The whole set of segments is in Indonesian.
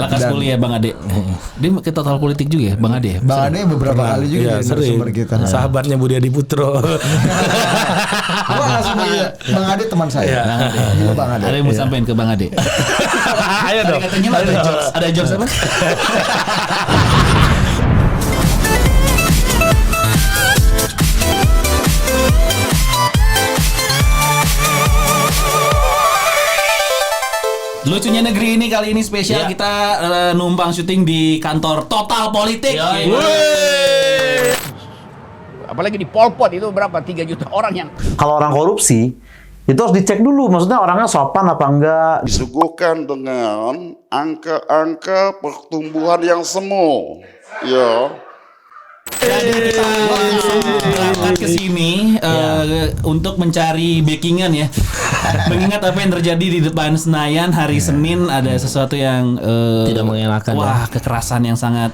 Lekas kuliah Bang Ade. Dia ke total politik juga ya Bang Ade. Bang Ade beberapa kali juga jadi sumber kita. Sahabatnya Budi Adiputro. Gua langsung aja. Bang Ade teman saya. Bang Ade. Ada yang mau sampaikan ke Bang Ade. Ayo dong. Katanya ada jokes apa? Lucunya negeri ini kali ini spesial kita numpang syuting di kantor Total Politik. Apalagi di Pol Pot itu berapa 3 juta orang yang Kalau orang korupsi itu harus dicek dulu, maksudnya orangnya sopan apa enggak. Disuguhkan dengan angka-angka pertumbuhan yang semu, ya. Jadi kita berangkat ke sini untuk mencari backingan ya. Mengingat apa yang terjadi di depan Senayan hari Senin, ada sesuatu yang tidak mengenakan. Wah, kekerasan yang sangat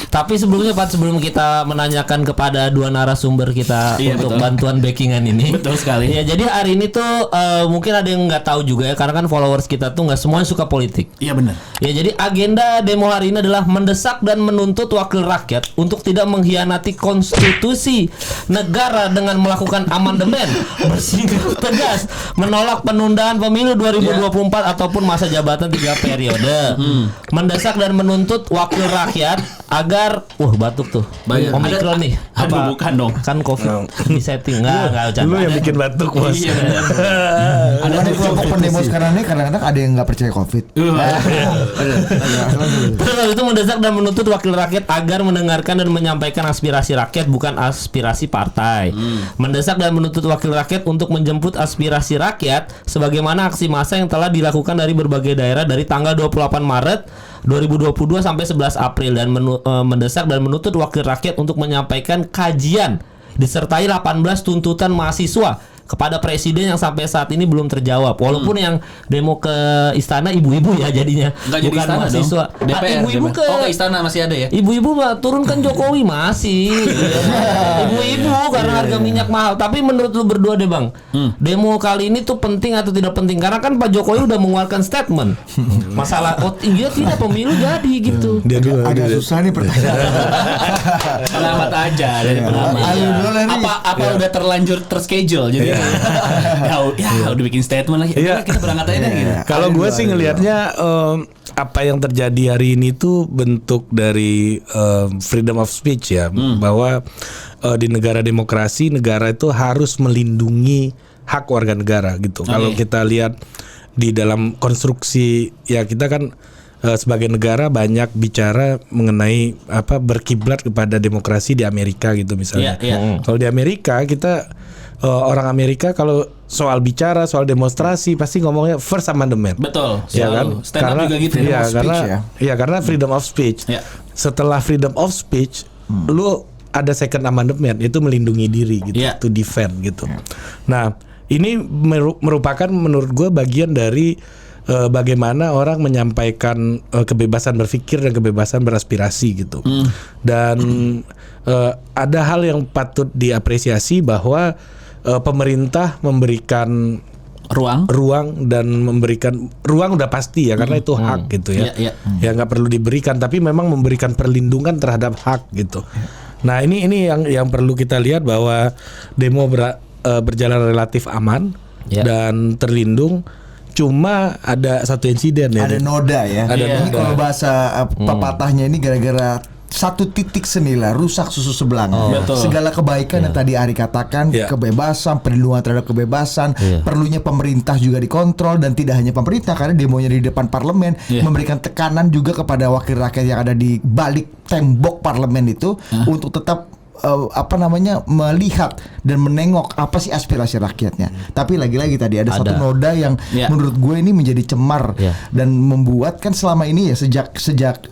Tapi sebelumnya Pak, sebelum kita menanyakan kepada dua narasumber kita untuk bantuan backingan ini. Betul sekali. Ya, jadi hari ini tuh mungkin ada yang nggak tahu juga ya, karena kan followers kita tuh nggak semuanya suka politik. Iya benar. Ya, jadi agenda demo hari ini adalah mendesak dan menuntut wakil rakyat untuk tidak mengkhianati konstitusi negara dengan melakukan amandemen, bersikap tegas menolak penundaan pemilu 2024 ataupun masa jabatan 3 periode. Mendesak dan menuntut wakil rakyat agar batuk tuh. Banyak. Omikron nih. Apa? Bukan dong. Kan Covid di setting. Enggak Lu yang bikin batuk, Bos. Iya. Ada kelompok pendemo sekarang ini kadang-kadang ada yang nggak percaya COVID. Terus itu mendesak dan menuntut wakil rakyat agar mendengarkan dan menyampaikan aspirasi rakyat, bukan aspirasi partai. Mendesak dan menuntut wakil rakyat untuk menjemput aspirasi rakyat sebagaimana aksi massa yang telah dilakukan dari berbagai daerah dari tanggal 28 Maret 2022 sampai 11 April dan mendesak dan menuntut wakil rakyat untuk menyampaikan kajian disertai 18 tuntutan mahasiswa kepada presiden yang sampai saat ini belum terjawab. Walaupun yang demo ke istana ibu-ibu ya jadinya, Nggak jadi bukan istana mahasiswa. dong. DPR, Ibu-ibu DPR. ke istana masih ada ya? Ibu-ibu mah turunkan Jokowi masih. Ibu-ibu karena harga minyak mahal. Tapi menurut lu berdua deh Bang, demo kali ini tuh penting atau tidak penting? Karena kan Pak Jokowi udah mengeluarkan statement masalah iya tidak pemilu jadi gitu. Dia dulu. Agak susah nih pertanyaan. Pengamat aja dari pengamat. Apa udah terlanjur terschedule jadi udah bikin statement lagi. Iya. Kita berangkat aja deh gitu. Kalau gue sih ngelihatnya apa yang terjadi hari ini tuh bentuk dari freedom of speech ya, bahwa di negara demokrasi negara itu harus melindungi hak warga negara gitu. Kalau kita lihat di dalam konstruksi ya kita kan sebagai negara banyak bicara mengenai berkiblat kepada demokrasi di Amerika gitu misalnya. Kalau di Amerika kita orang Amerika kalau soal bicara soal demonstrasi pasti ngomongnya First Amendment. Betul. Ya kan? Stand up juga gitu. Karena freedom of speech. Setelah freedom of speech, lu ada Second Amendment itu melindungi diri gitu, to defend gitu. Nah, ini merupakan menurut gue bagian dari bagaimana orang menyampaikan kebebasan berpikir dan kebebasan beraspirasi gitu. Dan ada hal yang patut diapresiasi bahwa pemerintah memberikan ruang dan memberikan ruang udah pasti ya karena itu hak gitu ya. Ya nggak perlu diberikan tapi memang memberikan perlindungan terhadap hak gitu. Nah ini yang perlu kita lihat bahwa demo berjalan relatif aman dan terlindung. Cuma ada satu insiden ya. Ada noda ya. Ini kalau bahasa pepatahnya ini gara-gara satu titik senilai rusak susu sebelanga. Segala kebaikan yang tadi Ari katakan, kebebasan, perlindungan terhadap kebebasan, perlunya pemerintah juga dikontrol dan tidak hanya pemerintah karena demonya di depan parlemen memberikan tekanan juga kepada wakil rakyat yang ada di balik tembok parlemen itu untuk tetap melihat dan menengok apa sih aspirasi rakyatnya. Tapi lagi-lagi tadi ada satu noda yang menurut gue ini menjadi cemar dan membuat kan selama ini ya sejak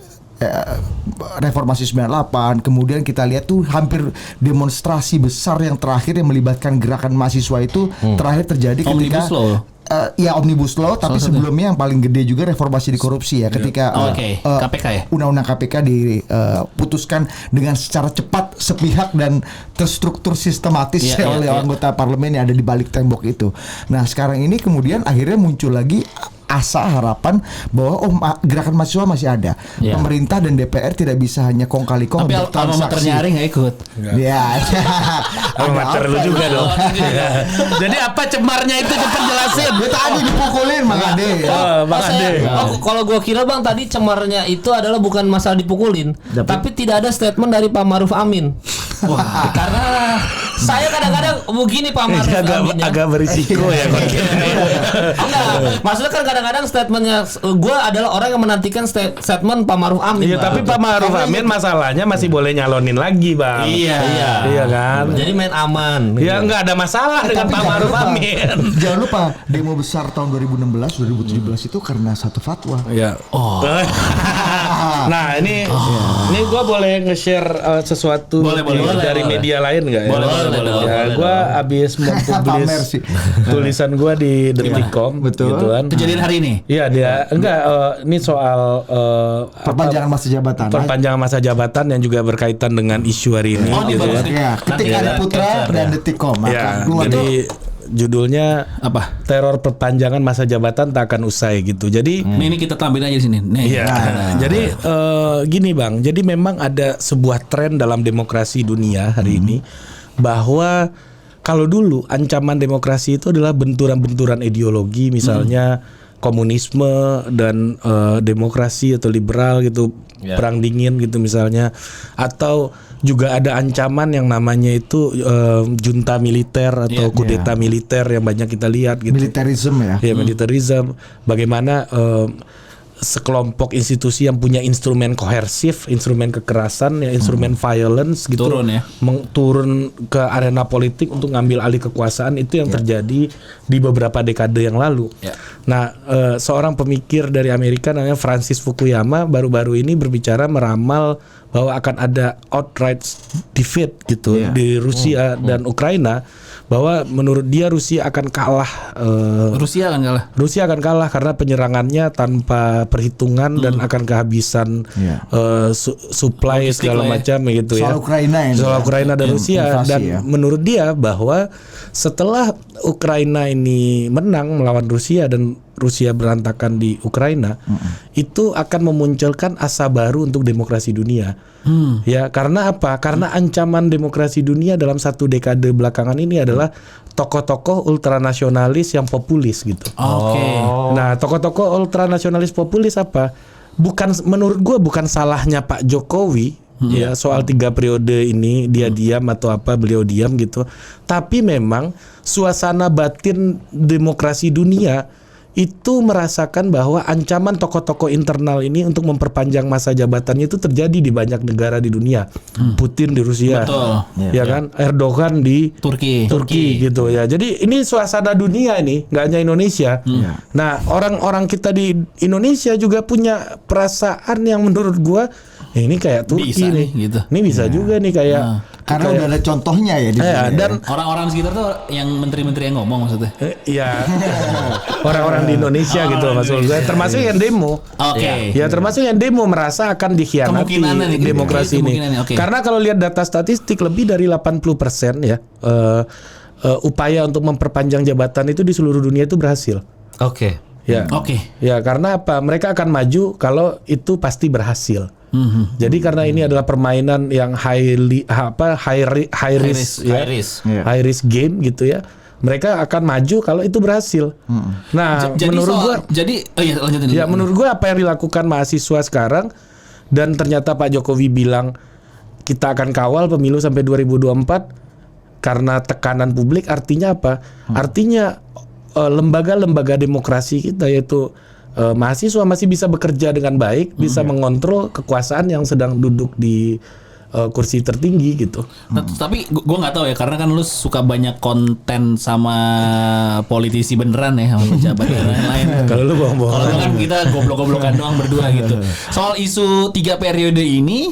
reformasi 98 kemudian kita lihat tuh hampir demonstrasi besar yang terakhir yang melibatkan gerakan mahasiswa itu terakhir terjadi ketika Omnibus Law, tapi sebelumnya yang paling gede juga reformasi di korupsi ya ketika KPK ya. Undang-undang KPK diputuskan dengan secara cepat, sepihak dan terstruktur sistematis oleh anggota parlemen yang ada di balik tembok itu. Nah, sekarang ini kemudian akhirnya muncul lagi asa harapan bahwa gerakan mahasiswa masih ada. Pemerintah dan DPR tidak bisa hanya kong kali kong. Tapi alma maternya Ari nggak ikut. Iya. Alma mater lu juga dong. Jadi apa cemarnya itu cepat jelasin. Gue tadi dipukulin Bang Ade. Bang Ade. Kalau gua kira Bang tadi cemarnya itu adalah bukan masalah dipukulin, tapi tidak ada statement dari Pak Maruf Amin. Karena saya kadang-kadang begini Pak Maruf Amin agak berisiko ya. Enggak, maksudnya kan kadang-kadang statementnya gue adalah orang yang menantikan statement Pak Maruf Amin. Iya, tapi Pak Maruf Amin masalahnya masih boleh nyalonin lagi, Bang. Iya kan. Jadi main aman. Ya nggak ada masalah dengan Pak Maruf Amin. Jangan lupa demo besar tahun 2016, 2017 itu karena satu fatwa. Iya. Nah ini gue boleh nge-share sesuatu dari media lain nggak ya? Boleh. Gue abis mempublis tulisan gue di Detikcom, gitu kan. Kejadian hari ini? Iya dia enggak. Ini soal perpanjangan masa jabatan. Perpanjangan masa jabatan yang juga berkaitan dengan isu hari ini. Gitu ya. Ya, ketika ada Putra dan Detikcom ya, jadi judulnya apa? Teror perpanjangan masa jabatan tak akan usai gitu. Jadi ini kita tampilin aja di sini. Iya. Jadi gini Bang. Jadi memang ada sebuah tren dalam demokrasi dunia hari ini bahwa kalau dulu ancaman demokrasi itu adalah benturan-benturan ideologi, misalnya komunisme dan demokrasi atau liberal gitu, perang dingin gitu misalnya, atau juga ada ancaman yang namanya itu junta militer atau kudeta militer yang banyak kita lihat gitu. Militarisme ya. Ya, militarisme. Bagaimana sekelompok institusi yang punya instrumen kohersif, instrumen kekerasan, ya instrumen violence gitu, turun ke arena politik untuk ngambil alih kekuasaan, itu yang terjadi di beberapa dekade yang lalu. Nah, seorang pemikir dari Amerika namanya Francis Fukuyama baru-baru ini berbicara meramal bahwa akan ada outright defeat gitu di Rusia dan Ukraina, bahwa menurut dia Rusia akan kalah. Rusia akan kalah karena penyerangannya tanpa perhitungan dan akan kehabisan supply segala macam gitu ya. Soal Ukraina dan Rusia. Dan menurut dia bahwa setelah Ukraina ini menang melawan Rusia dan Rusia berantakan di Ukraina, itu akan memunculkan asa baru untuk demokrasi dunia. Ya, karena apa? Karena ancaman demokrasi dunia dalam satu dekade belakangan ini adalah tokoh-tokoh ultranasionalis yang populis gitu. Nah, tokoh-tokoh ultranasionalis populis apa? Menurut gue bukan salahnya Pak Jokowi. Ya, soal 3 periode ini dia diam atau apa, beliau diam gitu. Tapi memang suasana batin demokrasi dunia itu merasakan bahwa ancaman tokoh-tokoh internal ini untuk memperpanjang masa jabatannya itu terjadi di banyak negara di dunia. Putin di Rusia, ya kan, Erdogan di Turki gitu ya. Jadi ini suasana dunia ini, nggak hanya Indonesia. Nah, orang-orang kita di Indonesia juga punya perasaan yang menurut gua ini kayak Turki bisa nih, gitu. Ini bisa juga nih kayak karena udah ada contohnya ya di sini. Dan orang-orang sekitar tuh yang menteri-menteri yang ngomong maksudnya. Iya. Orang-orang di Indonesia gitu maksud gue, termasuk yang demo. Ya, termasuk yang demo merasa akan dikhianati demokrasi ini. Karena kalau lihat data statistik lebih dari 80% ya upaya untuk memperpanjang jabatan itu di seluruh dunia itu berhasil. Ya, karena apa? Mereka akan maju kalau itu pasti berhasil. Jadi karena ini adalah permainan yang high risk game gitu ya. Mereka akan maju kalau itu berhasil. Nah, menurut gua menurut gua apa yang dilakukan mahasiswa sekarang, dan ternyata Pak Jokowi bilang kita akan kawal pemilu sampai 2024 karena tekanan publik, artinya apa? Artinya lembaga-lembaga demokrasi kita yaitu mahasiswa masih bisa bekerja dengan baik, bisa mengontrol kekuasaan yang sedang duduk di kursi tertinggi gitu. Tapi gue nggak tahu ya, karena kan lu suka banyak konten sama politisi beneran ya, sama pejabat dan lain-lain. Kalau lu bohong-bohong. Kalau kan kita goblok-goblokan doang berdua gitu. Soal isu 3 periode ini,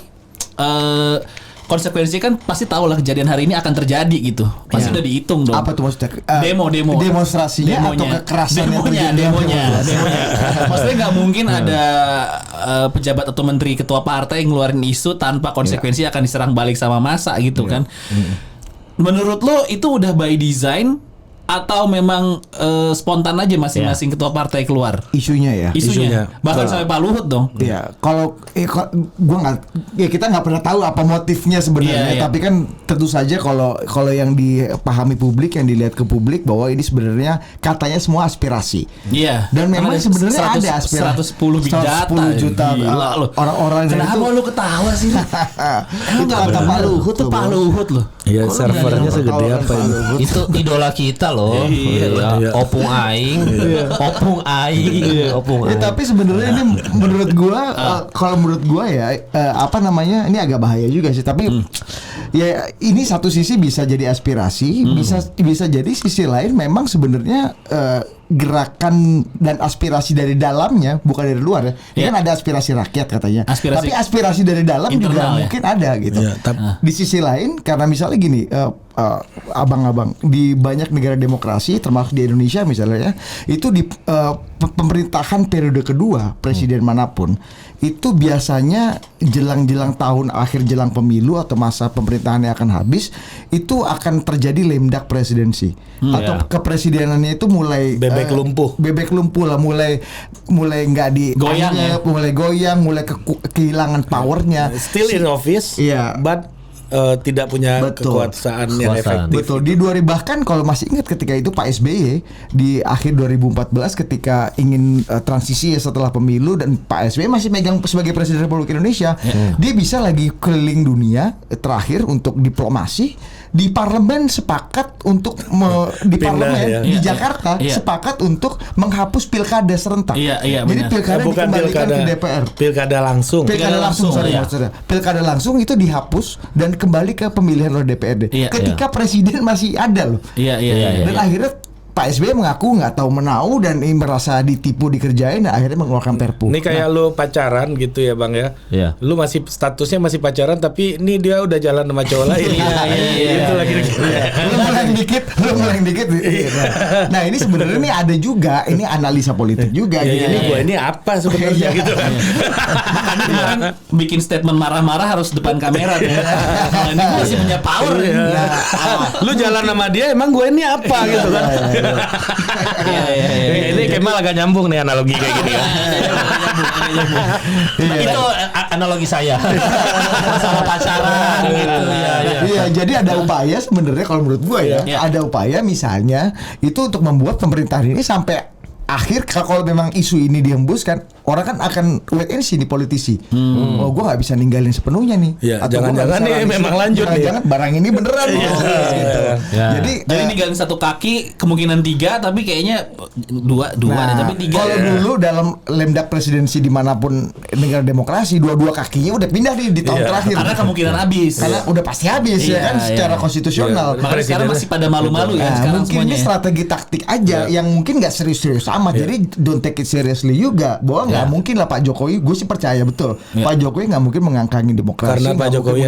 konsekuensinya kan pasti tahu lah kejadian hari ini akan terjadi gitu. Pasti udah dihitung dong. Apa tuh maksudnya? Demonstrasinya atau kekerasan demonya. Maksudnya nggak mungkin ada pejabat atau menteri ketua partai yang ngeluarin isu tanpa konsekuensi akan diserang balik sama massa gitu kan. Menurut lo itu udah by design atau memang spontan aja masing-masing ketua partai keluar? Isunya ya. Isunya. Bahkan sampai Pak Luhut dong. Iya, kalau gua nggak, ya kita nggak pernah tahu apa motifnya sebenarnya. Tapi kan tentu saja kalau yang dipahami publik, yang dilihat ke publik bahwa ini sebenarnya katanya semua aspirasi. Iya. Dan memang sebenarnya ada aspirasi. 110 big data. 110 juta orang-orang dari itu. Kenapa lu ketawa sih? Itu kata Pak Luhut tuh. Pak Luhut loh. Iya, servernya segede apa ini? Itu idola kita loh. Iya. Opung aing. Opung aing. Opung Ya, aing. tapi sebenarnya ini menurut gua kalau menurut gua ya ini agak bahaya juga sih, tapi ya ini satu sisi bisa jadi aspirasi, bisa jadi sisi lain memang sebenarnya gerakan dan aspirasi dari dalamnya, bukan dari luar ya. Ini kan ada aspirasi rakyat katanya. Tapi aspirasi dari dalam juga mungkin ada gitu. Di sisi lain, karena misalnya gini, abang-abang di banyak negara demokrasi termasuk di Indonesia misalnya ya, itu di pemerintahan periode kedua presiden manapun itu biasanya jelang tahun akhir jelang pemilu atau masa pemerintahan yang akan habis, itu akan terjadi lemdak presidensi atau kepresidenannya itu mulai bebek lumpuh lah, mulai nggak dianggap, mulai goyang, mulai kehilangan powernya. Still in office, but tidak punya kekuasaan yang efektif. Betul. Di 2000 bahkan kalau masih ingat ketika itu Pak SBY di akhir 2014 ketika ingin transisi setelah pemilu dan Pak SBY masih megang sebagai Presiden Republik Indonesia, dia bisa lagi keliling dunia terakhir untuk diplomasi. Di parlemen sepakat untuk di Jakarta sepakat untuk menghapus pilkada serentak. Jadi pilkada dikembalikan ke DPR. Pilkada langsung. Pilkada langsung itu dihapus dan kembali ke pemilihan oleh DPRD. Ketika presiden masih ada loh. Dan akhirnya Pak SBY mengaku nggak tahu menau dan merasa ditipu dikerjain dan akhirnya mengeluarkan Perpu. Ini kayak lu pacaran gitu ya Bang ya. Lu masih statusnya masih pacaran tapi ini dia udah jalan sama cowok lain. Itu lagi. Lu mulai dikit. Nah ini sebenarnya ini ada juga, ini analisa politik juga. Ini apa sebenarnya gitu kan. Makanya bikin statement marah-marah harus depan kamera ya. Ini masih punya power. Lu jalan sama dia emang gue ini apa gitu kan. Ini Kemal agak nyambung nih analogi kayak gini ya. Itu analogi saya. Masalah pacaran gitu ya. Iya, jadi ada upaya sebenarnya kalau menurut gue ya, ada upaya misalnya itu untuk membuat pemerintahan ini sampai akhir, kalau memang isu ini dihembuskan, orang kan akan wait and see nih politisi. Oh, gue nggak bisa ninggalin sepenuhnya nih. Jangan-jangan nih memang lanjut nih. Jangan barang ini beneran. Gitu. Jadi ninggalin satu kaki kemungkinan 3, tapi kayaknya dua tapi 3. Kalau dulu dalam lemdak presidensi dimanapun negara demokrasi, dua kakinya udah pindah nih di tahun terakhir. Karena kemungkinan habis. Karena udah pasti habis ya kan secara konstitusional. Makanya sekarang masih pada malu-malu ya. Mungkin ini strategi taktik aja yang mungkin nggak serius-serius amat. Jadi don't take it seriously juga. Bahwa nggak mungkin lah Pak Jokowi, gue sih percaya betul Pak Jokowi nggak mungkin mengangkangi demokrasi. Karena Pak Jokowi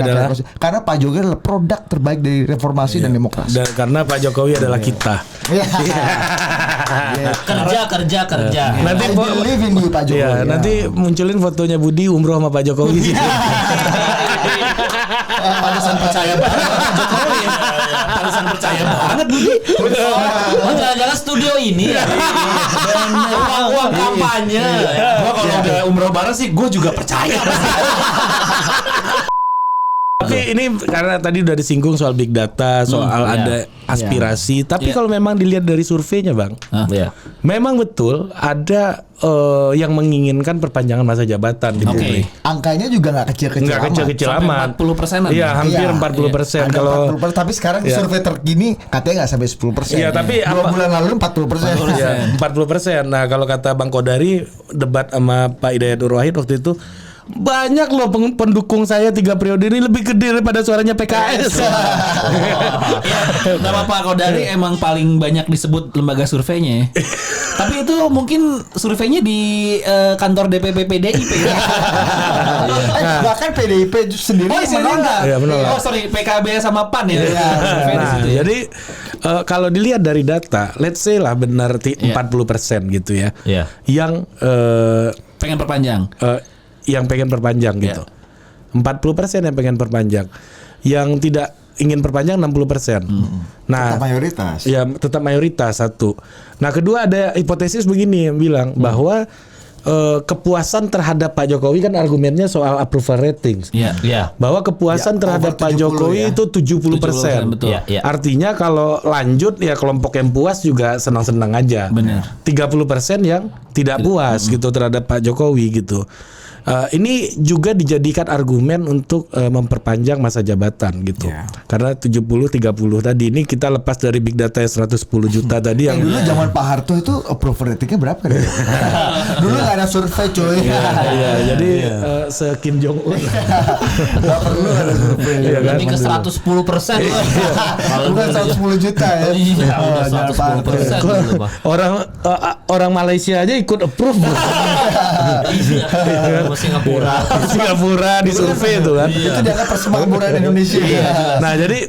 adalah produk terbaik dari reformasi dan demokrasi. Dan karena Pak Jokowi adalah kita. Kerja. Nanti believe in you Pak Jokowi. Nanti munculin fotonya Budi umroh sama Pak Jokowi. Pantesan percaya banget Pak Jokowi ya. Pantesan percaya banget Budi. Jangan-jangan studio ini ya. Uang kampanye. Gua kalau udah umroh bareng sih gue juga percaya. Tapi ini karena tadi udah disinggung soal big data, soal ada aspirasi. Tapi kalau memang dilihat dari surveinya Bang, memang betul ada yang menginginkan perpanjangan masa jabatan di publik. Angkanya juga nggak kecil-kecil amat. 40%. Iya, hampir 40%. Kalau 40%, tapi sekarang survei terkini katanya nggak sampai 10%. Iya, tapi 2 bulan lalu 40%. 40%. Nah, kalau kata Bang Kodari debat sama Pak Hidayat Nur Wahid waktu itu, banyak loh pendukung saya 3 periode ini lebih gede daripada suaranya PKS. Nama Pak Kodari emang paling banyak disebut lembaga surveinya ya. Tapi itu mungkin surveinya di kantor DPP PDIP. Bahkan PDIP sendiri menolak. Oh sorry, PKB sama PAN ya. Jadi kalau dilihat dari data, let's say lah benar 40% gitu ya. Yang pengen perpanjang. Yang pengen perpanjang gitu. 40% yang pengen perpanjang. Yang tidak ingin perpanjang 60%. Nah, tetap mayoritas. Ya, tetap mayoritas satu. Nah, kedua ada hipotesis begini yang bilang bahwa kepuasan terhadap Pak Jokowi kan argumennya soal approval ratings. Bahwa kepuasan terhadap Pak Jokowi itu 70%. Betul. Artinya kalau lanjut ya kelompok yang puas juga senang-senang aja. Benar. 30% yang tidak puas gitu terhadap Pak Jokowi gitu. Ini juga dijadikan argumen untuk memperpanjang masa jabatan gitu. Karena 70-30 tadi ini kita lepas dari big data yang 110 juta tadi yang dulu zaman Pak Harto itu approval ratingnya berapa kan? Dulu nggak ada survei coy. Jadi se-Kim Jong Un. Nggak perlu ada survei. Ini ke 110%. Bukan 110 juta ya. Iya, udah 110%. Orang Malaysia aja ikut approve. Singapura di survei itu kan. Itu dianggap persemakmuran Indonesia. Nah, jadi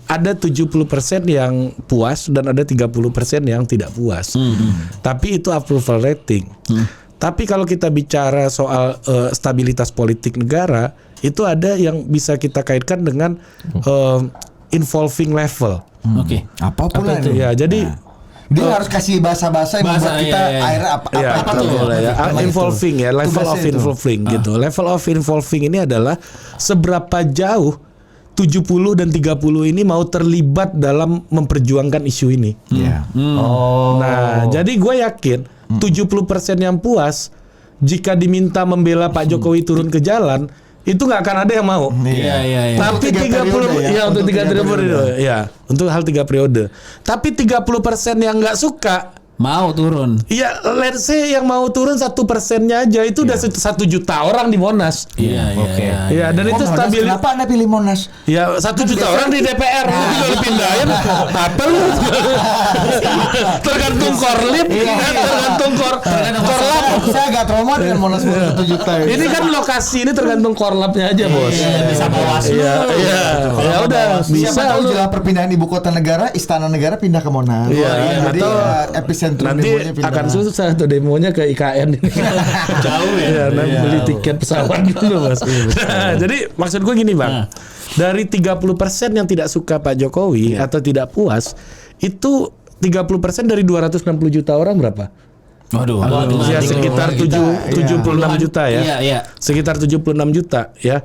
ada 70% yang puas dan ada 30% yang tidak puas. Tapi itu approval rating. Tapi kalau kita bicara soal stabilitas politik negara, itu ada yang bisa kita kaitkan dengan involving level. Oke. Apa pula itu? nih? Ya, jadi dia harus kasih bahasa-bahasa yang membuat kita akhirnya apa tuh? Involving ya, level of involving gitu. Level of involving ini adalah seberapa jauh 70 dan 30 ini mau terlibat dalam memperjuangkan isu ini. Nah, jadi gue yakin 70% yang puas jika diminta membela Pak Jokowi turun ke jalan itu nggak akan ada yang mau. Tapi 30 untuk 3 periode. Ya, untuk hal 3 periode. Tapi 30% yang nggak suka mau turun. Iya, let's say yang mau turun 1%-nya aja itu udah 1 juta orang di Monas. Iya, dan itu stabil. Kenapa Anda pilih Monas? Ya 1 juta orang di DPR kalau dipindahin apa lu? Tergantung korlip, tergantung korlap. Saya agak trauma dengan Monas 1 juta. Ini kan lokasi ini tergantung korlapnya aja, Bos. Bisa bawas. Iya. Ya udah, bisa tahu lu. jelas perpindahan ibu kota negara, istana negara pindah ke Monas. Jadi epicentrum nanti akan susah tuh demonya ke IKN ini. Jauh ya. Nanti beli tiket pesawat gitu loh, Mas. Nah, jadi maksud gue gini, Bang. Dari 30% yang tidak suka Pak Jokowi atau tidak puas, itu 30% dari 260 juta orang berapa? Waduh. Ya sekitar 76 juta ya. Iya. Sekitar 76 juta ya.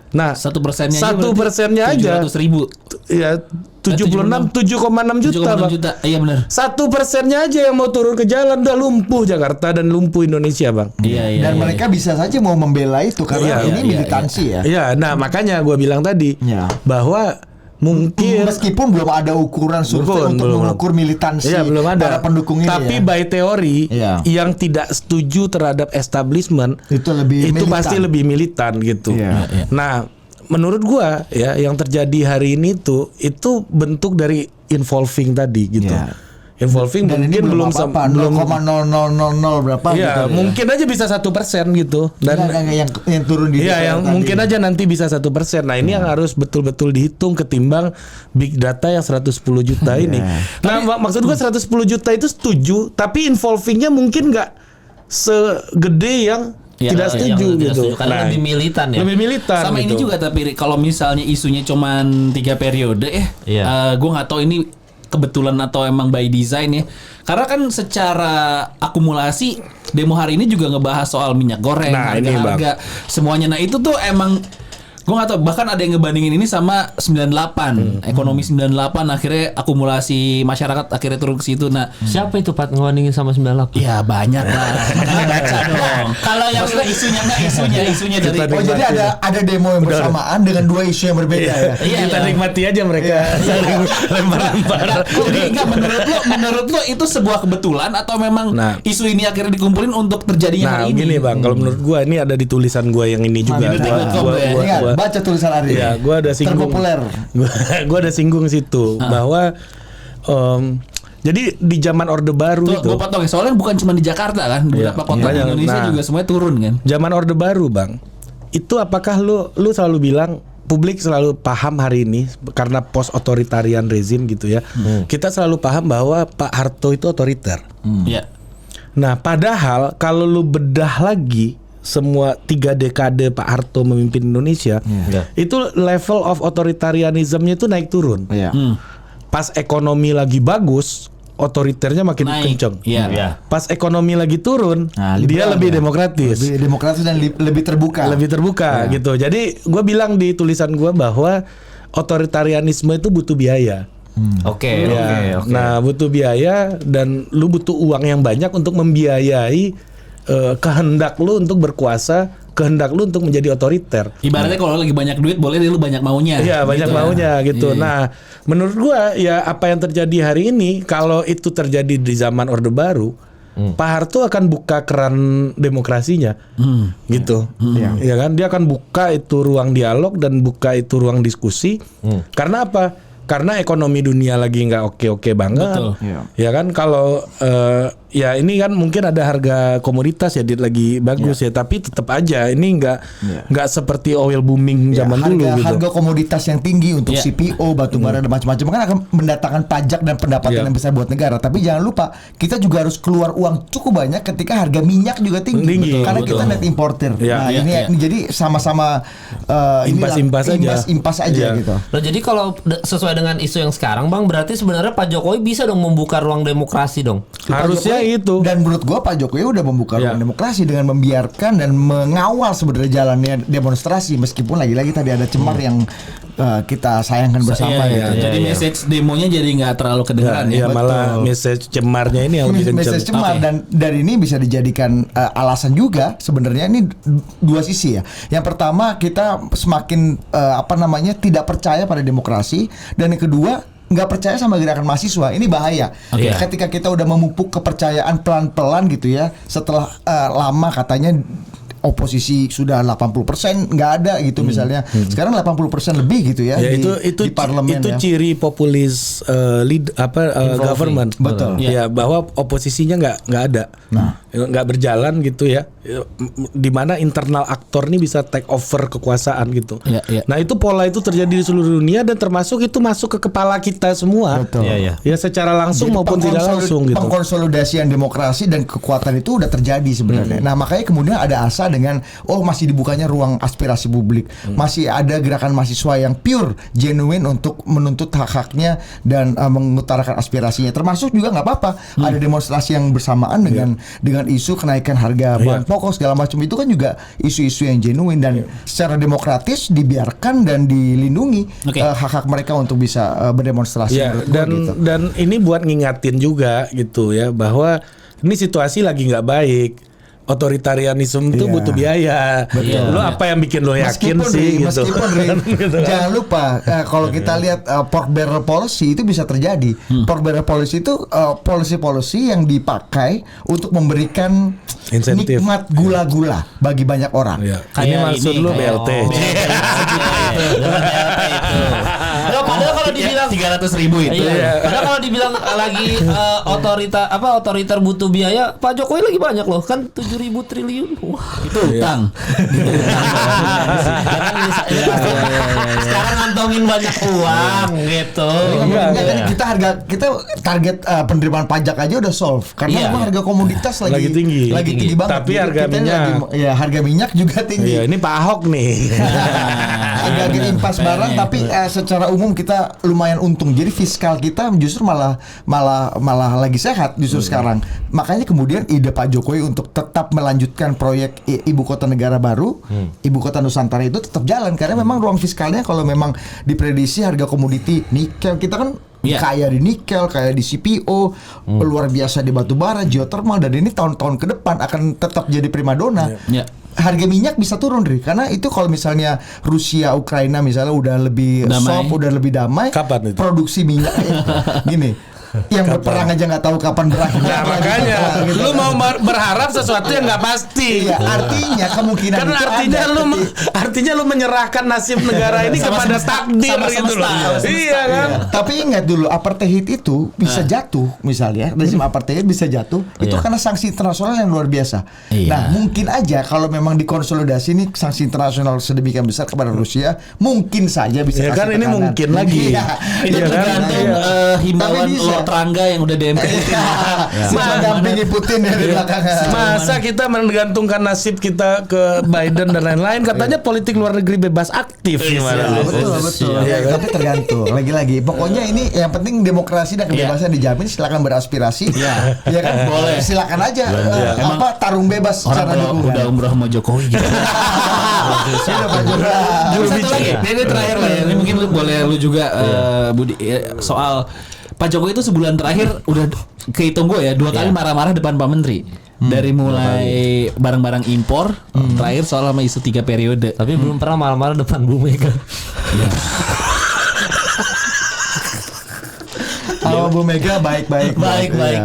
Nah, 1%-nya aja 700.000. Ya 7,6 juta, Bang. Iya benar. 1%-nya aja yang mau turun ke jalan udah lumpuh Jakarta dan lumpuh Indonesia, Bang. Dan mereka bisa saja mau membela itu karena ini militansi ya. Iya, nah makanya gue bilang tadi bahwa mungkin meskipun belum ada ukuran survei untuk mengukur militansi belum ada. para pendukung ini. Tapi by teori yang tidak setuju terhadap establishment itu pasti lebih militan gitu. Nah, menurut gua ya yang terjadi hari ini itu bentuk dari involving tadi gitu. Involving dan mungkin belum 0,0000 berapa ya, gitu. Mungkin aja bisa 1% gitu. Dan yang turun di yang tadi. Mungkin aja nanti bisa 1%. Nah, ini yang harus betul-betul dihitung ketimbang big data yang 110 juta ini. Nah, maksud gua 110 juta itu setuju, tapi involvingnya mungkin nggak segede yang tidak setuju gitu. Karena lebih militan ya. Lebih militan. Sama gitu. ini juga tapi kalau misalnya isunya cuman 3 periode gue nggak tahu ini kebetulan atau emang by design ya. Karena kan secara akumulasi demo hari ini juga ngebahas soal minyak goreng, harga semuanya. Nah, itu tuh emang gue gak tau, bahkan ada yang ngebandingin ini sama 98 ekonomi 98 akhirnya akumulasi masyarakat akhirnya turun ke situ. Nah, siapa itu Pat ngebandingin sama 98? Ya banyak lah. Baca dong. Kalau yang isunya dari jadi ada demo yang bersamaan dengan 2 isu yang berbeda ya. Kita nikmati aja mereka lempar-lempar. Jadi enggak, menurut lo itu sebuah kebetulan atau memang isu ini akhirnya dikumpulin untuk terjadinya hari ini? Nah, gini Bang, kalau menurut gua ini ada di tulisan gua yang ini juga. Gua baca tulisan Ari. Ya, gue ada singgung. Terpopuler. Gue ada singgung situ bahwa jadi di zaman Orde Baru itu. Gue potong ya, soalnya bukan cuma di Jakarta kan, beberapa kota di Indonesia juga semuanya turun kan. Zaman Orde Baru, Bang. Itu apakah lu selalu bilang publik selalu paham hari ini karena post otoritarian rezim gitu ya. Kita selalu paham bahwa Pak Harto itu otoriter. Nah, padahal kalau lu bedah lagi semua 3 dekade Pak Harto memimpin Indonesia, itu level of authoritarianism-nya itu naik turun. Pas ekonomi lagi bagus, otoriternya makin kenceng. Pas ekonomi lagi turun, dia lebih demokratis. Lebih demokratis dan lebih terbuka. Lebih terbuka gitu. Jadi gue bilang di tulisan gue bahwa otoritarianisme itu butuh biaya. Oke. Nah, butuh biaya dan lu butuh uang yang banyak untuk membiayai kehendak lu untuk berkuasa, kehendak lu untuk menjadi otoriter. Ibaratnya kalau lagi banyak duit boleh lu banyak maunya. Iya, banyak maunya gitu. Nah, menurut gua ya apa yang terjadi hari ini, kalau itu terjadi di zaman Orde Baru, Pak Harto akan buka keran demokrasinya, gitu. Ya kan, dia akan buka itu ruang dialog dan buka itu ruang diskusi. Karena apa? Karena ekonomi dunia lagi nggak oke-oke banget. Betul. Ya kan, kalau ya ini kan mungkin ada harga komoditas ya lagi bagus ya, tapi tetap aja ini nggak seperti oil booming zaman dulu gitu. Harga komoditas yang tinggi untuk CPO, batu bara dan macam-macam kan akan mendatangkan pajak dan pendapatan yang besar buat negara. Tapi jangan lupa kita juga harus keluar uang cukup banyak ketika harga minyak juga tinggi. Karena kita net importer. Nah, ini jadi sama-sama impas aja gitu. Nah, jadi kalau sesuai dengan isu yang sekarang, Bang, berarti sebenarnya Pak Jokowi bisa dong membuka ruang demokrasi dong. Harusnya itu. Dan menurut gua Pak Jokowi udah membuka ruang demokrasi dengan membiarkan dan mengawal sebenarnya jalannya demonstrasi, meskipun lagi-lagi tadi ada cemar yang kita sayangkan bersama. Jadi message demonya jadi nggak terlalu kedengaran ya. Malah message cemarnya ini yang lebih kenceng. Message cemar dan dari ini bisa dijadikan alasan juga sebenarnya ini dua sisi ya. Yang pertama kita semakin tidak percaya pada demokrasi, dan yang kedua nggak percaya sama gerakan mahasiswa. Ini bahaya. Ketika kita udah memupuk kepercayaan pelan-pelan gitu ya, setelah lama katanya oposisi sudah 80% nggak ada gitu misalnya. Sekarang 80% lebih gitu ya, di parlemen. Itu ya. ciri populis government. Betul. Ya, bahwa oposisinya nggak ada. Nggak berjalan gitu ya. Di mana internal aktor ini bisa take over kekuasaan gitu. Nah, itu pola itu terjadi di seluruh dunia dan termasuk itu masuk ke kepala kita semua. Betul. Ya, secara langsung Jadi maupun tidak langsung gitu. Pengkonsolidasian demokrasi dan kekuatan itu udah terjadi sebenarnya. Nah, makanya kemudian ada asa dengan masih dibukanya ruang aspirasi publik. Masih ada gerakan mahasiswa yang pure, genuine untuk menuntut hak-haknya dan mengutarakan aspirasinya. Termasuk juga nggak apa-apa ada demonstrasi yang bersamaan dengan isu kenaikan harga bahan pokok segala macam. Itu kan juga isu-isu yang genuine dan secara demokratis dibiarkan dan dilindungi hak-hak mereka untuk bisa berdemonstrasi. Dan ini buat ngingatin juga gitu ya, bahwa ini situasi lagi nggak baik. Otoritarianisme itu butuh biaya. Lo apa yang bikin lo yakin sih? Jangan lupa kalau kita lihat pork barrel policy itu bisa terjadi. Pork barrel policy itu policy yang dipakai untuk memberikan insentif, nikmat gula-gula bagi banyak orang. Ini maksud lo BLT. Padahal kalau dibilang 300.000 itu. Padahal kalau dibilang lagi otoriter butuh biaya, Pak Jokowi lagi banyak loh, kan 7.000 triliun. Wah, itu utang. Sekarang ngantongin banyak uang gitu. Kita target penerimaan pajak aja udah solve karena memang harga komoditas lagi tinggi banget. Tapi harga minyak, harga minyak juga tinggi. Ini Pak Ahok nih. Agak impas barang, tapi secara umum kita lumayan untung. Jadi fiskal kita justru malah lagi sehat justru sekarang. Makanya kemudian ide Pak Jokowi untuk tetap melanjutkan proyek ibu kota negara baru, ibu kota Nusantara itu tetap jalan karena memang ruang fiskalnya kalau memang diprediksi harga komoditi nikel kita kan kaya di nikel, kaya di CPO, luar biasa di batu bara, geothermal, dan ini tahun-tahun ke depan akan tetap jadi primadona. Harga minyak bisa turun, Dri, karena itu kalau misalnya Rusia Ukraina misalnya udah lebih soft, udah lebih damai, kapan itu? Produksi minyak gini. Yang berperang aja nggak tahu kapan berakhir. Nah, makanya lu mau berharap sesuatu yang nggak pasti. Iya, artinya kemungkinan karena artinya lu menyerahkan nasib negara ini kepada takdir gitu loh. Iya kan? Tapi ingat dulu apartheid itu bisa jatuh misalnya, rezim apartheid bisa jatuh itu karena sanksi internasional yang luar biasa. Nah, mungkin aja kalau memang dikonsolidasi nih sanksi internasional sedemikian besar kepada Rusia, mungkin saja bisa kan ini mungkin lagi. Itu tergantung himbauan Trangga yang udah DMK Putin. Mendampingi Putin ya di belakangnya. Masa kita menggantungkan nasib kita ke Biden dan lain-lain? Katanya politik luar negeri bebas aktif. Gimana? Betul. Tapi tergantung. Lagi-lagi. Pokoknya ini yang penting demokrasi dan kebebasan dijamin. Silakan beraspirasi. Ya kan? Boleh. Silakan aja. Tarung bebas orang secara kalau dukungan. udah umroh sama Jokowi gitu. Satu lagi, ini terakhir lah ya. Ini mungkin lu juga Budi soal Pak Jokowi itu sebulan terakhir udah kehitung gue ya 2 kali marah-marah depan Pak Menteri. Dari mulai barang-barang impor, terakhir soal sama isu 3 periode. Tapi belum pernah marah-marah depan Bu Mega. Kalau Bu Mega baik-baik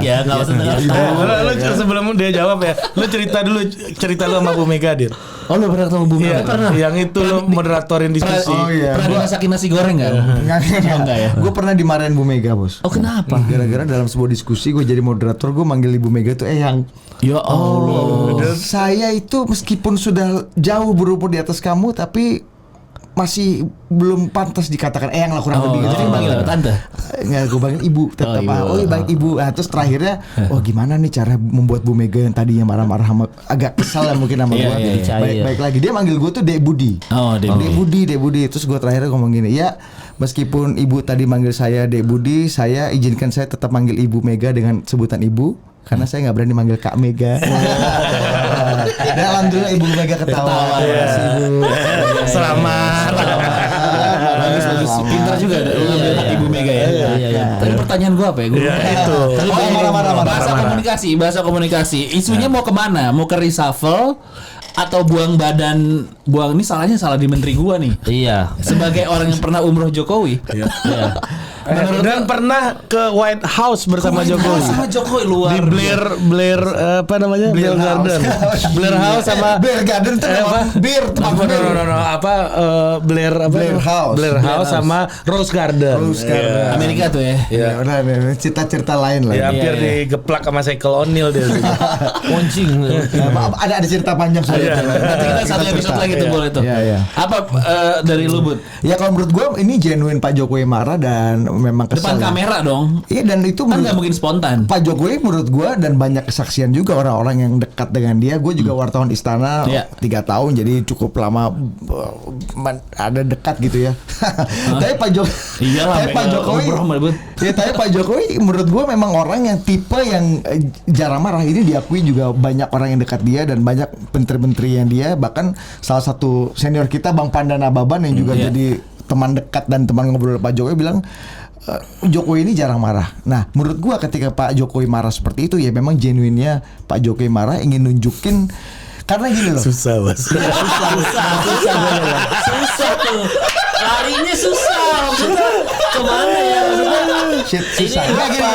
ya, nggak usah dengar. Lu sebelum dia jawab ya, lu cerita lu sama Bu Mega, Dir. Oh, lu pernah ketemu Bu Mega? Pernah. Yang itu lu moderatorin diskusi. Pernah dimasakin nasi goreng nggak? Enggak ya. Gue pernah dimarahin Bu Mega, Bos. Oh, kenapa? Gara-gara dalam sebuah diskusi gue jadi moderator, gue manggil Ibu Mega tuh Eyang. Ya Allah. Saya itu meskipun sudah jauh berumur di atas kamu, tapi masih belum pantas dikatakan Eyang lah kurang lebih. Jadi manggil tante. Nggak, gue panggil ibu tetap. Baik ibu. Nah, terus terakhirnya, gimana nih cara membuat Bu Mega yang tadinya marah-marah sama agak kesal ya mungkin sama gue. Baik lagi. Dia manggil gue tuh Dek Budi. Dek Budi. Terus gue terakhirnya ngomong gini, ya meskipun ibu tadi manggil saya Dek Budi, saya izinkan saya tetap manggil Ibu Mega dengan sebutan ibu. Karena saya nggak berani manggil Kak Mega. Dan alhamdulillah Ibu Mega ketawa. Selamat. Bagus. Pintar juga Ibu Mega ya. Tapi pertanyaan gua apa ya? Itu. Bahasa komunikasi. Isunya mau kemana? Mau ke reshuffle? Atau buang ini salah di menteri gua nih. Iya. Sebagai orang yang pernah umroh Jokowi. Dan pernah ke White House bersama Jokowi. Sama Jokowi luar. Di Blair apa namanya? Blair Garden. Blair House sama Blair Garden itu apa? Blair House. Blair House sama Rose Garden. Amerika tuh ya. Ya udah cerita-cerita lain lah. Ya hampir digeplak sama Shaquille O'Neal dia. Poncing. Ada cerita panjang soal itu. Nanti kita satu episode lagi tuh boleh tuh. Apa dari lu, Bud? Ya kalau menurut gue ini genuine Pak Jokowi marah dan memang kesal. Depan kamera dong. Iya, dan itu kan nggak mungkin spontan. Pak Jokowi menurut gue dan banyak kesaksian juga orang-orang yang dekat dengan dia. Gue juga wartawan istana 3 tahun, jadi cukup lama ada dekat gitu ya. Tapi Pak Jokowi menurut gue memang orang yang tipe yang jarang marah. Ini diakui juga banyak orang yang dekat dia dan banyak menteri-menteri yang dia, bahkan salah satu senior kita Bang Pandana Baban yang juga jadi teman dekat dan teman ngobrol Pak Jokowi bilang Jokowi ini jarang marah. Nah, menurut gua ketika Pak Jokowi marah seperti itu ya memang genuinnya Pak Jokowi marah ingin nunjukin karena gini loh. Susah tuh. Larinya susah. Maksudnya kemana ya? Susah.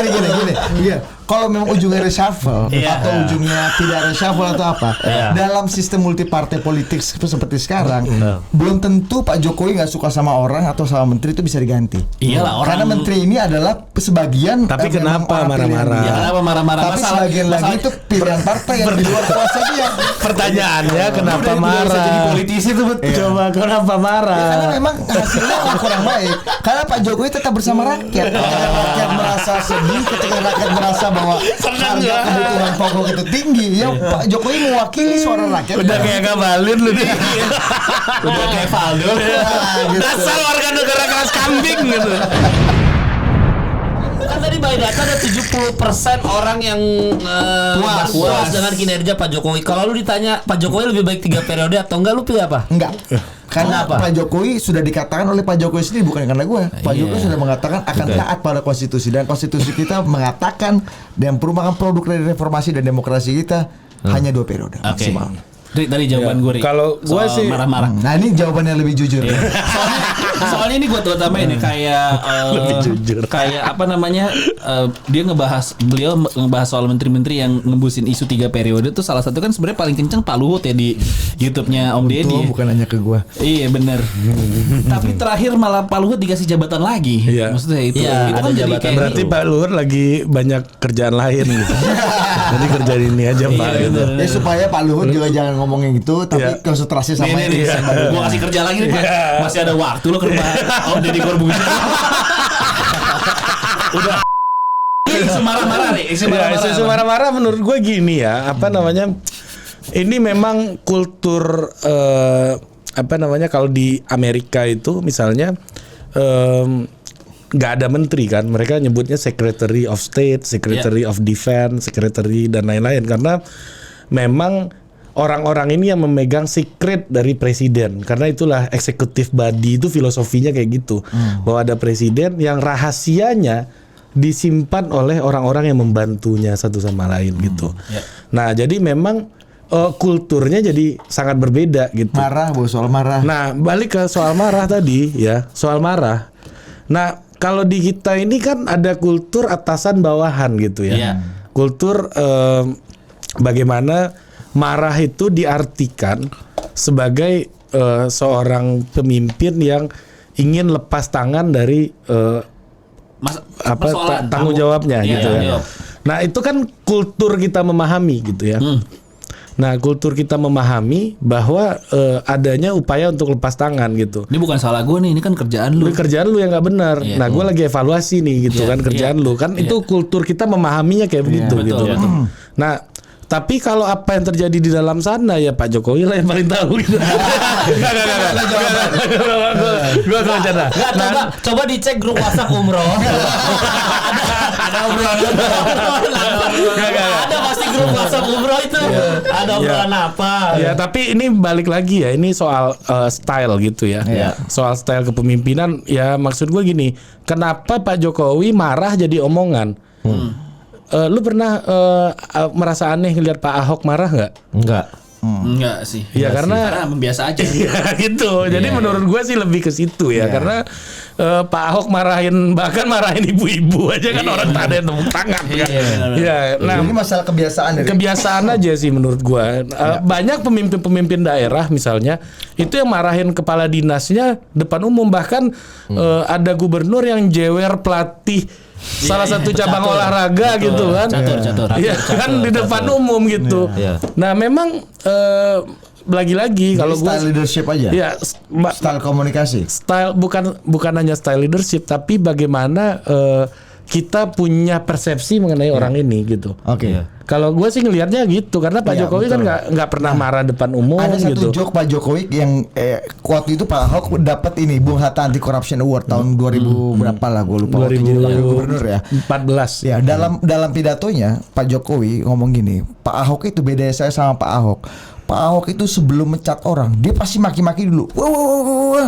Gini. Iya. Kalau memang ujungnya reshuffle atau ujungnya tidak reshuffle atau apa, dalam sistem multi partai politik seperti sekarang, belum tentu Pak Jokowi nggak suka sama orang atau sama menteri itu bisa diganti. Iyalah, karena menteri ini adalah sebagian. Tapi kenapa marah-marah? Ya, kenapa marah-marah? Tapi sebagian lagi itu pilihan partai yang di luar kuasa dia. Pertanyaannya kenapa marah? Jadi politisi tuh coba kenapa marah? Ya, karena memang hasilnya kurang baik. Karena Pak Jokowi tetap bersama rakyat. Rakyat merasa sedih ketika rakyat merasa bahwa harga kebutuhan pokok itu tinggi. Ya Pak Jokowi mewakili suara rakyat. Udah kayak Ngabalin lu nih. Udah kayak Valdo. Dasar warga negara kelas kambing gitu. Kan tadi by data ada 70% orang yang puas dengan kinerja Pak Jokowi. Kalau lu ditanya Pak Jokowi lebih baik 3 periode atau enggak, lu pilih apa? Enggak. Karena Pak Jokowi sudah dikatakan oleh Pak Jokowi sendiri, bukan karena gue. Pak Jokowi sudah mengatakan akan taat pada konstitusi, dan konstitusi kita mengatakan dan merupakan produk dari reformasi dan demokrasi kita hanya 2 periode maksimal. Dari jawaban gue, kalau gue sih marah-marah. Nah, ini jawabannya lebih jujur. Soalnya ini gue tambahin ini kayak kayak apa namanya, dia beliau ngebahas soal menteri-menteri yang ngembusin isu 3 periode tuh, salah satu kan sebenarnya paling kenceng Pak Luhut ya di YouTube-nya Om Deddy. Bukan hanya ke gue. Iya benar. Tapi terakhir malah Pak Luhut dikasih jabatan lagi. Maksudnya itu kan jadi kayak berarti Pak Luhut lagi banyak kerjaan lain gitu. Jadi kerjaan ini aja Pak. Gitu. Ya supaya Pak Luhut juga jangan ngomongin gitu, tapi konsentrasi sama ini. Gue kasih kerja lagi nih Pak. Masih ada waktu lo ke rumah Om Deddy Corbuzier. Udah Isu marah-marah nih. Isu marah-marah menurut gue gini ya, apa namanya? Ini memang kultur kalau di Amerika itu misalnya nggak ada menteri kan, mereka nyebutnya Secretary of State, Secretary of Defense, Secretary dan lain-lain, karena memang orang-orang ini yang memegang secret dari presiden, karena itulah executive body itu filosofinya kayak gitu, bahwa ada presiden yang rahasianya disimpan oleh orang-orang yang membantunya satu sama lain gitu. Nah jadi memang kulturnya jadi sangat berbeda gitu. Marah, soal marah. Nah balik ke soal marah tadi ya, soal marah. Nah kalau di kita ini kan ada kultur atasan bawahan gitu ya. Kultur bagaimana marah itu diartikan sebagai seorang pemimpin yang ingin lepas tangan dari tanggung jawabnya gitu ya. Nah itu kan kultur kita memahami gitu ya. Nah kultur kita memahami bahwa adanya upaya untuk lepas tangan gitu. Ini bukan salah gue nih, ini kan kerjaan lu. Ini kerjaan lu yang nggak benar. Nah gue lagi evaluasi nih gitu kan kerjaan lu kan itu kultur kita memahaminya kayak begitu gitu. Betul. Nah tapi kalau apa yang terjadi di dalam sana ya Pak Jokowi lah yang paling tahu gitu. Gue bercanda. Coba dicek grup WhatsApp umroh. Ada obrolan. Ada pasti grup WhatsApp umroh itu. Ada obrolan apa? Ya tapi ini balik lagi ya, ini soal style gitu ya. Soal style kepemimpinan ya, maksud gue gini, kenapa Pak Jokowi marah jadi omongan? Lu pernah merasa aneh ngeliat Pak Ahok marah nggak? Enggak sih. Ya karena biasa aja. Ya gitu. Jadi menurut gue sih lebih ke situ ya. Karena Pak Ahok bahkan marahin ibu-ibu aja kan orang tak ada yang tepuk tangan kan. Nah ini masalah kebiasaan. Kebiasaan aja sih menurut gue. Banyak pemimpin-pemimpin daerah misalnya itu yang marahin kepala dinasnya depan umum, bahkan ada gubernur yang jewer pelatih salah satu cabang olahraga gitu kan. Catur. Iya kan di depan umum gitu. Nah memang lagi-lagi kalau gue style leadership aja. Ya, style komunikasi. Style bukan hanya style leadership, tapi bagaimana kita punya persepsi mengenai orang ini gitu. Oke. Kalau gue sih ngelihatnya gitu, karena Pak Jokowi kan nggak pernah marah depan umum. Ada satu gitu. joke Pak Jokowi yang waktu itu Pak Ahok dapat ini Bung Hatta Anti Corruption Award tahun 2000 berapa lah, gue lupa. 2014 gubernur ya. 14. Ya dalam pidatonya Pak Jokowi ngomong gini, Pak Ahok itu beda saya sama Pak Ahok. Pak Ahok itu sebelum mencat orang dia pasti maki-maki dulu,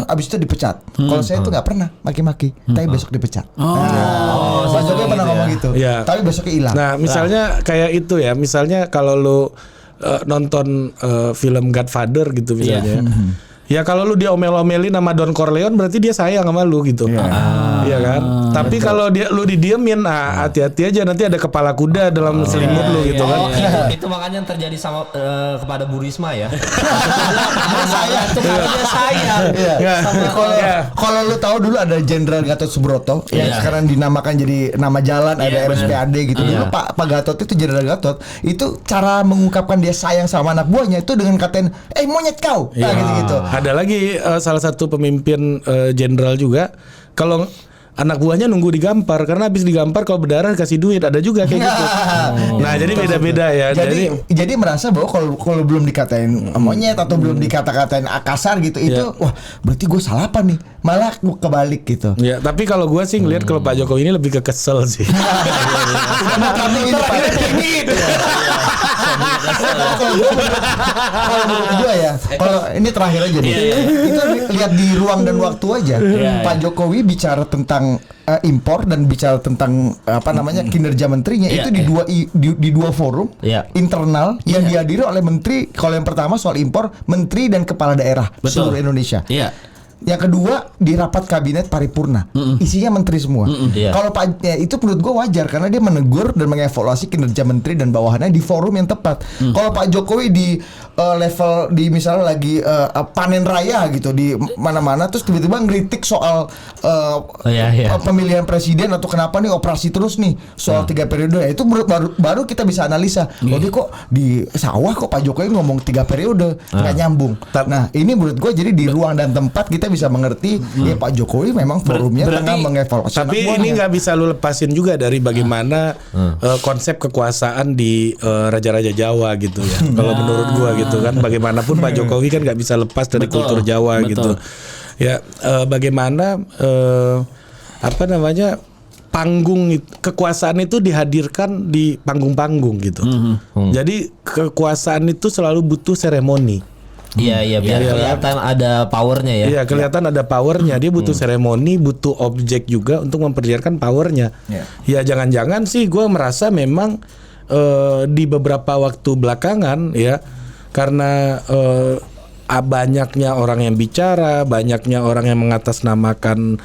abis itu dipecat. Kalau saya tuh nggak pernah maki-maki, tapi besok dipecat. Pak Jokowi pernah ngomong gitu, tapi besoknya hilang. Nah misalnya kayak itu ya, misalnya kalau lu nonton film Godfather gitu misalnya. Ya kalau lu dia omel-omelin sama Don Corleone berarti dia sayang sama lu gitu. Iya kan? Tapi kalau lu didiemin, hati-hati aja nanti ada kepala kuda dalam selimut lu gitu kan. Itu makanya yang terjadi sama kepada Bu Risma ya. Saya tuh dia sayang. Kalau lu tahu dulu ada Jenderal Gatot Subroto yang sekarang dinamakan jadi nama jalan, ada RSPAD gitu. Dulu Pak Gatot itu Jenderal Gatot itu cara mengungkapkan dia sayang sama anak buahnya itu dengan katain monyet kau gitu-gitu. Ada lagi salah satu pemimpin jenderal juga, kalau anak buahnya nunggu digampar, karena habis digampar kalau berdarah kasih duit, ada juga kayak gitu. Nah jadi beda-beda ya. Jadi merasa bahwa kalau belum dikatain monyet atau belum dikata-katain kasar gitu, itu wah berarti gue salah apa nih? Malah kebalik gitu. Ya tapi kalau gue sih ngelihat kalau Pak Jokowi ini lebih ke kesel sih. Kalau menurut gue ya, kalau ini terakhir aja nih, itu lihat di ruang dan waktu aja. Pak Jokowi bicara tentang impor dan bicara tentang kinerja menterinya itu di dua forum internal yang dihadiri oleh menteri. Kalau yang pertama soal impor, menteri dan kepala daerah seluruh Indonesia. Yang kedua di rapat kabinet paripurna, isinya menteri semua. Kalau Pak itu menurut gue wajar karena dia menegur dan mengevaluasi kinerja menteri dan bawahannya di forum yang tepat. Kalau Pak Jokowi di level di misalnya lagi panen raya gitu di mana-mana terus tiba-tiba ngeritik soal pemilihan presiden atau kenapa nih operasi terus nih soal 3 periode, itu baru kita bisa analisa. Jadi kok di sawah kok Pak Jokowi ngomong 3 periode nggak nyambung. Nah ini menurut gue jadi di ruang dan tempat kita kita bisa mengerti ya Pak Jokowi memang forumnya tengah mengevaluasi. Tapi ini nggak bisa lu lepasin juga dari bagaimana konsep kekuasaan di raja-raja Jawa gitu ya. Kalau menurut gua gitu kan, bagaimanapun Pak Jokowi kan nggak bisa lepas dari kultur Jawa gitu. Ya, bagaimana apa namanya, panggung kekuasaan itu dihadirkan di panggung-panggung gitu. Jadi kekuasaan itu selalu butuh seremoni. Iya biar kelihatan ada powernya ya. Iya, kelihatan ada powernya. Dia butuh seremoni, butuh objek juga untuk memperlihatkan powernya. Ya jangan-jangan sih gue merasa memang di beberapa waktu belakangan ya, karena banyaknya orang yang bicara, banyaknya orang yang mengatasnamakan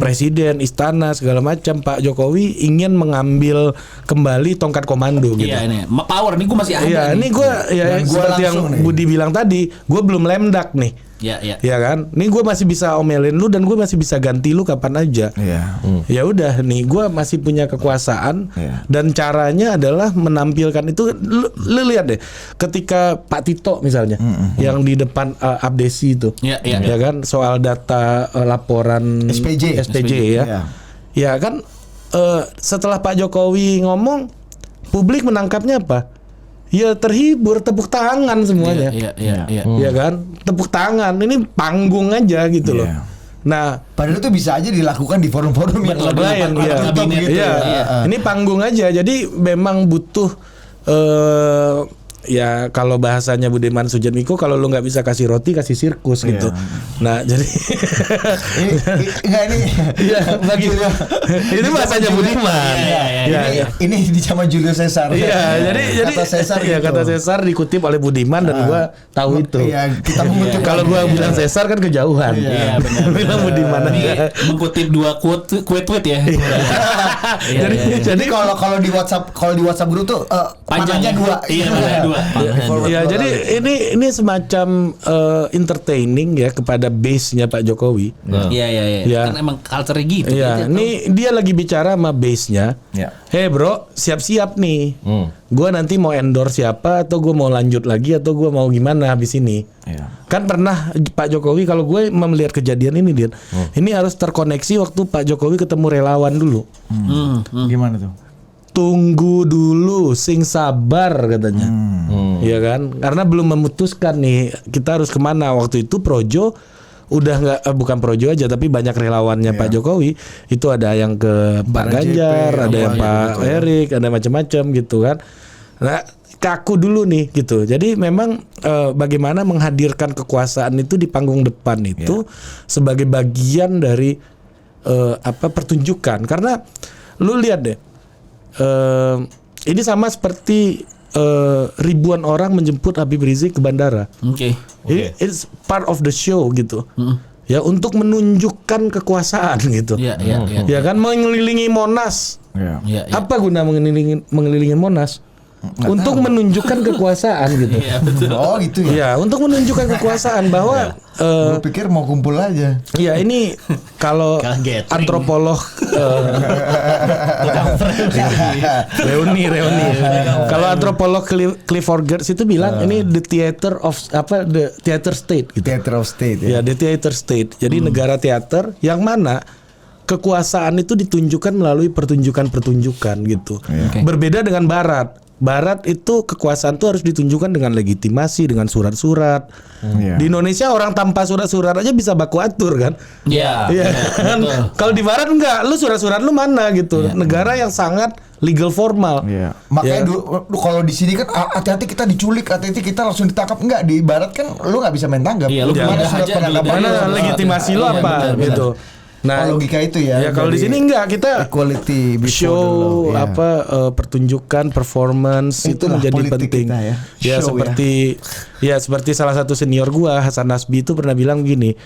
presiden, istana segala macam, Pak Jokowi ingin mengambil kembali tongkat komando gitu. Iya, ini power nih gue masih ada. Iya, ini gue ya seperti yang Budi bilang tadi, gue belum lemdak nih. Ya kan, nih gue masih bisa omelin lu dan gue masih bisa ganti lu kapan aja. Ya udah nih, gue masih punya kekuasaan dan caranya adalah menampilkan itu. Lu lihat deh, ketika Pak Tito misalnya yang di depan abdesi itu, ya kan, soal data laporan SPJ ya, ya kan, setelah Pak Jokowi ngomong, publik menangkapnya apa? Ya terhibur, tepuk tangan semuanya. Iya kan? Tepuk tangan. Ini panggung aja gitu loh. Nah, padahal itu bisa aja dilakukan di forum-forum yang lain. Ini panggung aja. Jadi memang butuh ya kalau bahasanya Budiman Sujatmiko, kalau lu nggak bisa kasih roti, kasih sirkus gitu. Nah jadi ini bahasanya Budiman. Ini di zaman Julius Caesar. Jadi kata Caesar, kata Caesar dikutip oleh Budiman dan gua tahu itu. Kita kalau gua bilang Caesar kan kejauhan. Bilang Budiman aja. Mengutip dua tweet ya. Jadi kalau di WhatsApp grup tuh panjangnya 2. Ya, jadi ini semacam entertaining ya kepada base-nya Pak Jokowi. Kan emang culture gitu. Iya, ini dia lagi bicara sama base-nya. Hey bro, siap-siap nih. Gua nanti mau endorse siapa, atau gua mau lanjut lagi, atau gua mau gimana habis ini. Kan pernah Pak Jokowi, kalau gue melihat kejadian ini dia, ini harus terkoneksi waktu Pak Jokowi ketemu relawan dulu. Gimana tuh? Tunggu dulu, sing sabar katanya. Iya kan? Karena belum memutuskan nih kita harus kemana. Waktu itu Projo udah nggak, bukan Projo aja tapi banyak relawannya Pak Jokowi itu, ada yang ke Pak Ganjar, ada yang Pak Erik, ada macam-macam gitu kan. Nah, kaku dulu nih gitu. Jadi memang bagaimana menghadirkan kekuasaan itu di panggung depan itu sebagai bagian dari pertunjukan. Karena lu lihat deh, ini sama seperti ribuan orang menjemput Habib Rizik ke bandara. It's part of the show gitu. Ya, untuk menunjukkan kekuasaan gitu. Ya kan, mengelilingi Monas. Apa guna mengelilingi Monas? Untuk menunjukkan kekuasaan gitu. Oh gitu ya. Ya, untuk menunjukkan kekuasaan bahwa gue pikir mau kumpul aja. Iya, ini kalau antropolog reuni. Kalau antropolog Clifford Geertz itu bilang ini the theater state gitu. Theater of state ya. The theater state. Jadi negara teater yang mana kekuasaan itu ditunjukkan melalui pertunjukan-pertunjukan gitu. Berbeda dengan Barat. Barat itu kekuasaan tuh harus ditunjukkan dengan legitimasi, dengan surat-surat. Di Indonesia orang tanpa surat-surat aja bisa baku atur kan? Kan? Kalau di Barat enggak, lu surat-surat lu mana gitu. Negara yang sangat legal formal. Makanya kalau di sini kan hati-hati kita diculik, hati-hati kita langsung ditangkap. Enggak, di Barat kan lu nggak bisa main tanggap. Lu mana surat penangkapan, mana legitimasi lu apa gitu. Nah, logika itu ya. Ya kalau di sini enggak, kita equality show pertunjukan performance itu menjadi penting. Seperti salah satu senior gua, Hasan Nasbi, itu pernah bilang gini,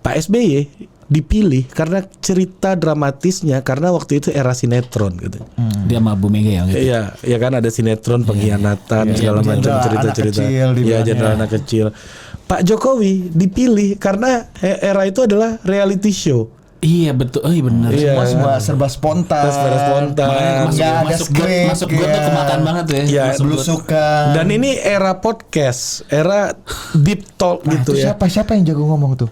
Pak SBY dipilih karena cerita dramatisnya, karena waktu itu era sinetron gitu. Dia sama Bu Mega ya gitu. Iya kan, ada sinetron pengkhianatan segala macam cerita-cerita. Iya, jenderal anak kecil. Pak Jokowi dipilih karena era itu adalah reality show. Iya betul, benar. Semua serba spontan. Masuk gue tuh kemakan banget ya. Belusukan. Dan ini era podcast, era deep talk gitu ya. Siapa yang jago ngomong tuh?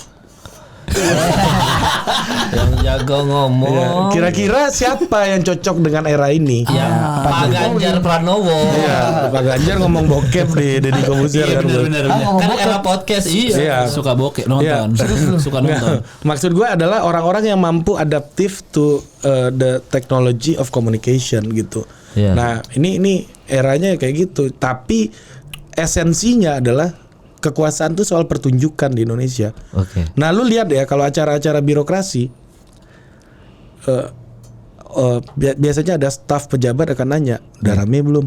Yang jago ngomong. Ya, kira-kira siapa yang cocok dengan era ini? Ya, Pak Ganjar Pranowo. Iya, Pak Ganjar ngomong bokep di Deddy Kobusier kan. Bener. Kan era podcast. Iya. Suka bokep nonton. Suka nonton. Maksud gue adalah orang-orang yang mampu adaptif to the technology of communication gitu. Iya. Nah, ini eranya kayak gitu. Tapi esensinya adalah kekuasaan tuh soal pertunjukan di Indonesia. Oke. Nah, lu lihat ya kalau acara-acara birokrasi, biasanya ada staf pejabat akan nanya, udah rame belum?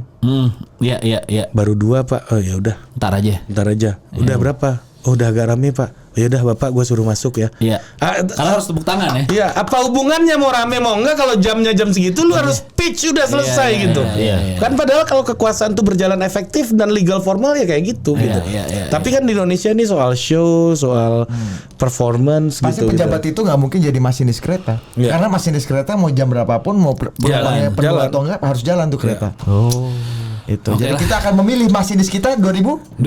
Iya. Baru 2 Pak. Oh ya udah. Ntar aja. Udah berapa? Oh udah agak rame Pak. Oh ya udah Bapak gue suruh masuk ya. Iya. Karena harus tepuk tangan ya. Iya, apa hubungannya mau rame mau enggak kalau jamnya jam segitu lu harus pitch udah selesai gitu. Iya. Kan padahal kalau kekuasaan tuh berjalan efektif dan legal formal ya kayak gitu gitu. Iya. Tapi kan di Indonesia ini soal show, soal performance Pasti gitu. pejabat itu nggak mungkin jadi masinis kereta. Iya. Karena masinis kereta mau jam berapapun mau penumpangnya penuh jalan. atau enggak harus jalan tuh kereta. Oh. Itu. Oke Jadi lah. kita akan memilih masinis kita 2024.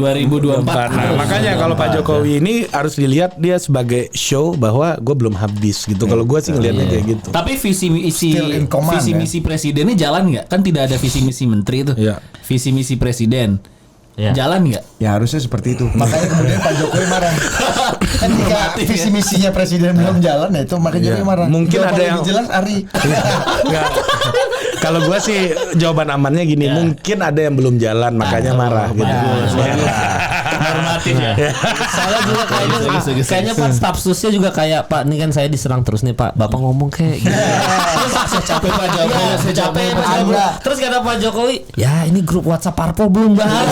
Nah, makanya kalau Pak Jokowi ini harus dilihat dia sebagai show bahwa gue belum habis gitu. Kalau gue sih ngelihatnya kayak gitu. Tapi visi misi Still in command, visi ya? misi presidennya jalan nggak? Kan tidak ada visi misi menteri itu. Iya. Visi misi presiden Iya. jalan nggak? Ya harusnya seperti itu. Makanya kemudian Pak Jokowi marah. Ketika visi misinya presiden belum jalan, ya itu makanya Jokowi marah. Mungkin Jawaban ada yang lebih jelas Ari. Enggak. Kalau gue sih jawaban amannya gini, mungkin ada yang belum jalan makanya marah gitu. Normatif ya. Soalnya juga kayaknya Pak staf susnya juga kayak Pak, ini kan saya diserang terus nih Pak. Bapak ngomong kayak gitu. Terus Saya capek Pak Jokowi. saya capek Pak Anda. Jokowi. Terus kata Pak Jokowi, ya ini grup WhatsApp Parpol belum balas.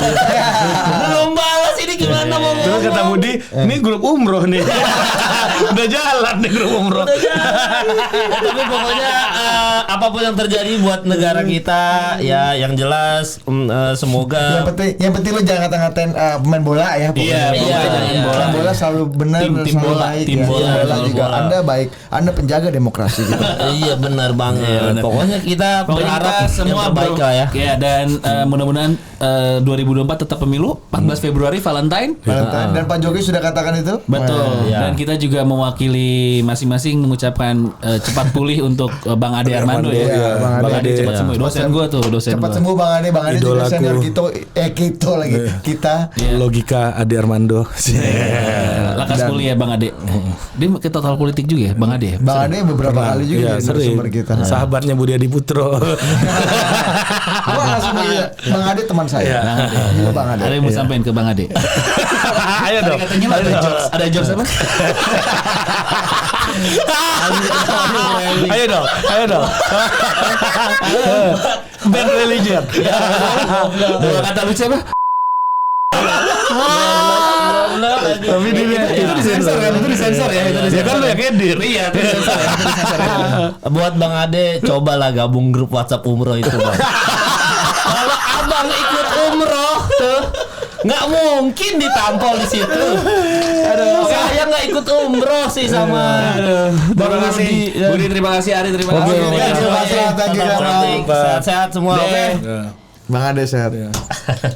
Belum balas, ini gimana mau ngomong? Terus kata Budi, ini grup umroh nih. Udah jalan nih grup umroh. Tapi pokoknya apapun yang terjadi buat negara kita, ya yang jelas semoga Yang penting lu jangan ngata-ngatain pemain bola ya. Iya, Pemain bola selalu benar Tim selalu bola, baik. tim ya. bola, Tim bola tim juga. bola. Anda baik. Anda penjaga demokrasi gitu. iya benar banget. Pokoknya kita berharap Kita semua yang terbaik lah ya. Ya dan mudah-mudahan 2024 tetap pemilu 14 Februari Valentine. Dan Pak Jokowi sudah katakan itu. Betul. Iya. Dan kita juga mewakili masing-masing mengucapkan cepat pulih untuk Bang Ade Armando ya. Iya, Bang Ade cepat sembuh. Dosen gua tuh, dosen Cepat gua. sembuh Bang Ade. Bang Ade juga Idolaku. senior kita lagi. Kita. Logika Ade Armando. Lakas mulia Bang Ade. Dia ke total politik juga ya, Bang Ade. Bang Ade beberapa kali juga Iya, jadi sering. narasumber kita. Sahabatnya Budi Adiputro. Gua langsung aja. Bang Ade teman saya. Iya, Bang Ade. Ada yang mau sampaikan ke Bang Ade. Ayo dong. Katanya ada jokes apa? Ayo dong. Bad religion. Dua kata lucu apa? Tapi Itu disensor kan? Itu disensor ya? Itu Ya disensor. kan lu yang edit. Iya, itu disensor ya. Itu disensor ya. Buat Bang Ade, cobalah gabung grup WhatsApp umroh itu Bang. Kalau abang ikut umroh tuh nggak mungkin ditampol di situ. Saya nggak ikut umroh sih sama. Terima kasih Budi, terima kasih Ari, terima kasih. Terima kasih. Sehat-sehat semua. Oke. Bang Ade sehat.